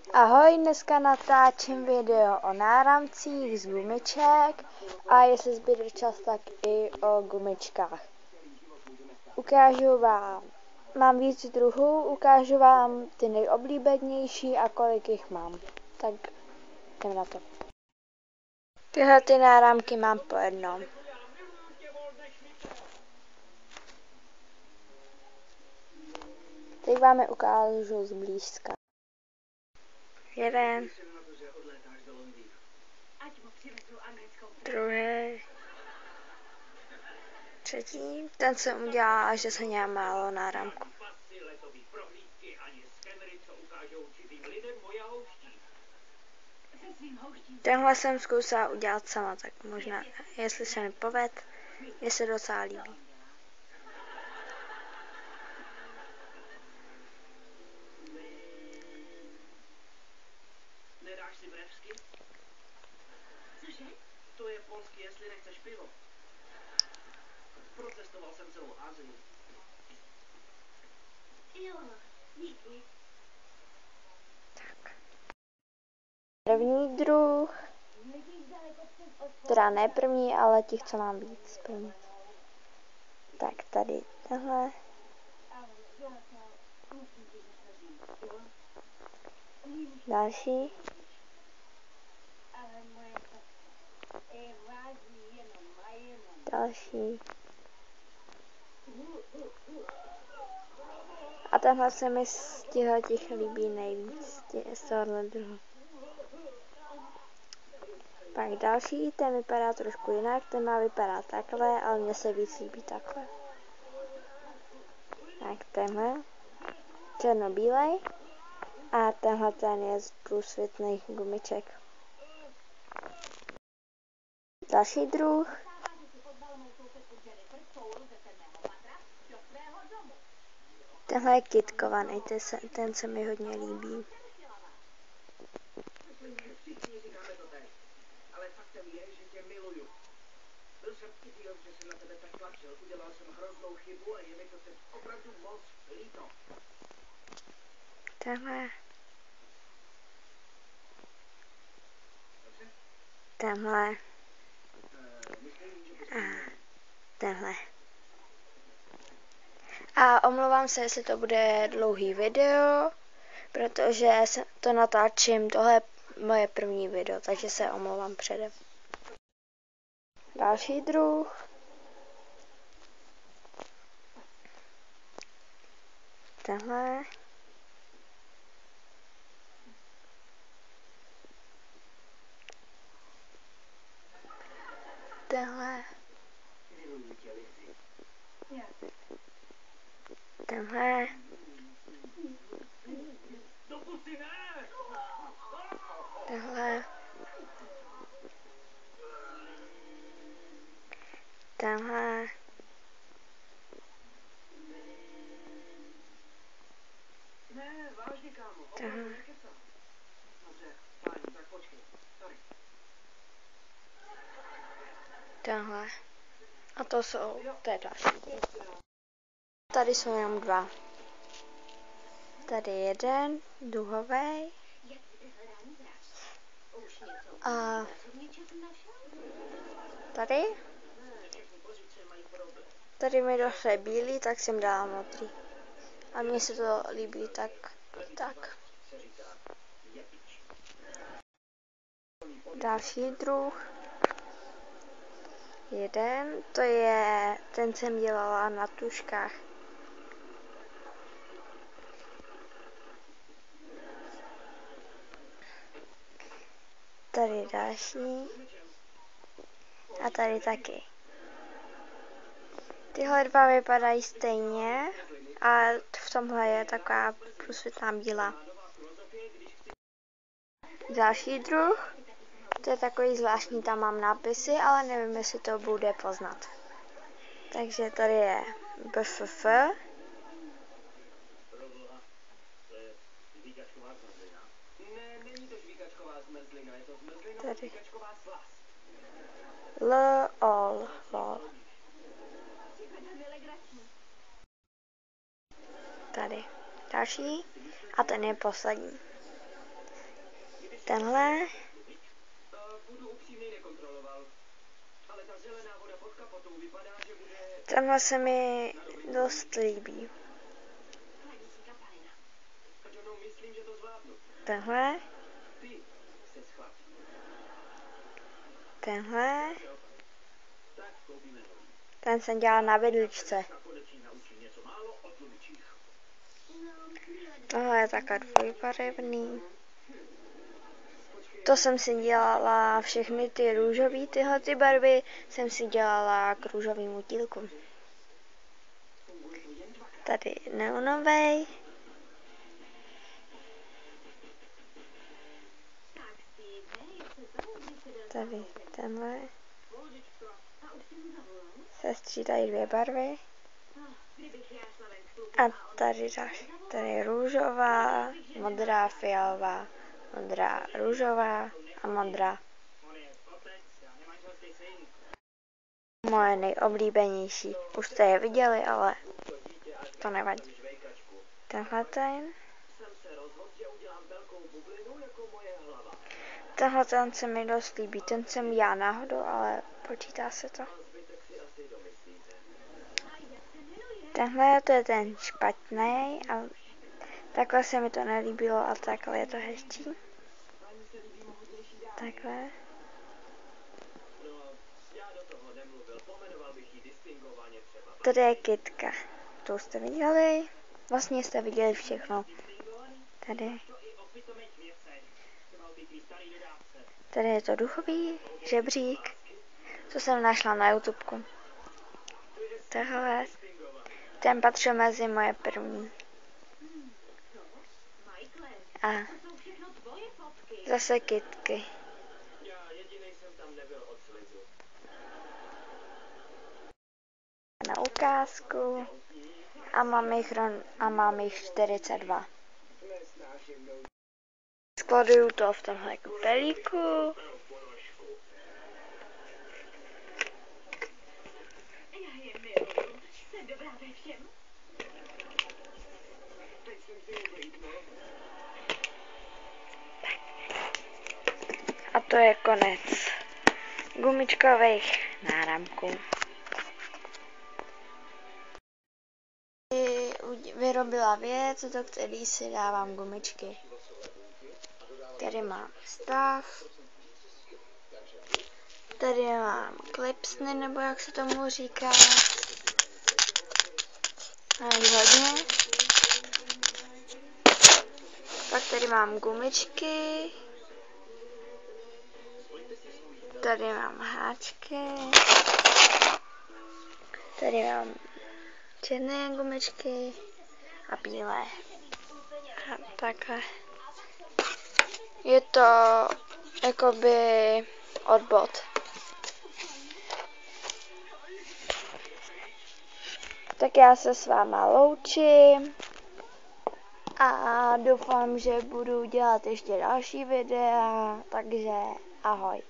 Ahoj, dneska natáčím video o náramcích z gumiček a jestli zbyde čas, tak i o gumičkách. Ukážu vám, mám víc druhů, ukážu vám ty nejoblíbenější a kolik jich mám. Tak jdem na to. Tyhle ty náramky mám po jednom. Teď vám je ukážu zblízka. Jeden. Druhý. Třetí. Ten jsem udělala, že jsem měla málo náramku. Tenhle jsem zkusila udělat sama, tak možná, jestli se mi poved, mně se docela líbí. Nedáš si brevsky? Cože? To je polsky, jestli nechceš pivo. Procestoval jsem celou Asii. Jo, díky. Tak. První druh. Teda ne první, ale těch, co mám víc první. Tak tady tenhle. Další. Další. A tenhle se mi z těch líbí nejvíc, z tohohle druhu. Pak další, ten vypadá trošku jinak, ten má vypadat takhle, ale mně se víc líbí takhle. Tak tenhle, černobílej, a tenhle ten je z průsvitných gumiček. Další druh. Tenhle je kytkovaný, ten se mi hodně líbí. Ale faktem je, že tě miluju. Byl jsem idiot, že jsem na tebe tak tlačil. Udělal jsem hroznou chybu a je mi to teď opravdu moc líto. Tenhle. Tenhle. A tenhle. A omlouvám se, jestli to bude dlouhý video, protože to natáčím, tohle je moje první video, takže se omlouvám předem. Další druh. Tenhle. Tenhle. Tenhle. Tenhle. Tenhle. Ne, vážně, kámo. Tenhle. Dobře, fajn, tak počkej. Sorry. Tenhle. A to je další. Tady jsou jenom dva. Tady jeden, duhovej. A tady. Tady mi došly bílý, tak jsem dala modrý. A mně se to líbí tak. Další druh. Jeden, to je, ten jsem dělala na tužkách. Tady další. A tady taky. Tyhle dva vypadají stejně, a v tomhle je taková průsvitná bílá. Další druh. To je takový zvláštní, tam mám nápisy, ale nevím, jestli to bude poznat. Takže tady je BFF. Tady. LOL. Tady. Další. A ten je poslední. tenhle. Budu upřímnej, nekontroloval. Ale ta zelená voda pod kapotou vypadá, že bude... Tenhle se mi dost líbí. Myslím, že to zvládnu. Tenhle. Ty se schlap. Tenhle. Tak koupíme nový. Ten jsem dělala na vidličce. Konečně naučím něco málo o tlumičích. Tohle je takhle dvojbarevný. To jsem si dělala všechny ty růžové tyhle ty barvy, jsem si dělala k růžovým motýlkům. Tady neonovej. Tady tenhle. Se střídají dvě barvy. A tady je růžová, modrá, fialová, modrá, růžová a modrá. Moje nejoblíbenější. Už jste je viděli, ale to nevadí. Tenhle ten. Tenhle ten se mi dost líbí. Ten jsem já náhodou, ale počítá se to. Tenhle to je ten špatný a takhle se mi to nelíbilo a takhle je to hezčí. Takhle. Tady je kytka. To jste viděli. Vlastně jste viděli všechno. Tady. Tady je to duchový žebřík, co jsem našla na YouTubeku. Tohle. Ten patřil mezi moje první. A zase kytky. Na ukázku. A mám jich 42. Skladuju to v tomhle kupelíku. A to je konec gumičkových náramků. Vyrobila věc, do které si dávám gumičky. Tady mám stav. Tady mám klipsny, nebo jak se tomu říká. Mám hodně. Pak tady mám gumičky. Tady mám háčky. Tady mám černé gumičky a bílé. A takhle. Je to jakoby odbod. Tak já se s váma loučím a doufám, že budu dělat ještě další videa, takže ahoj.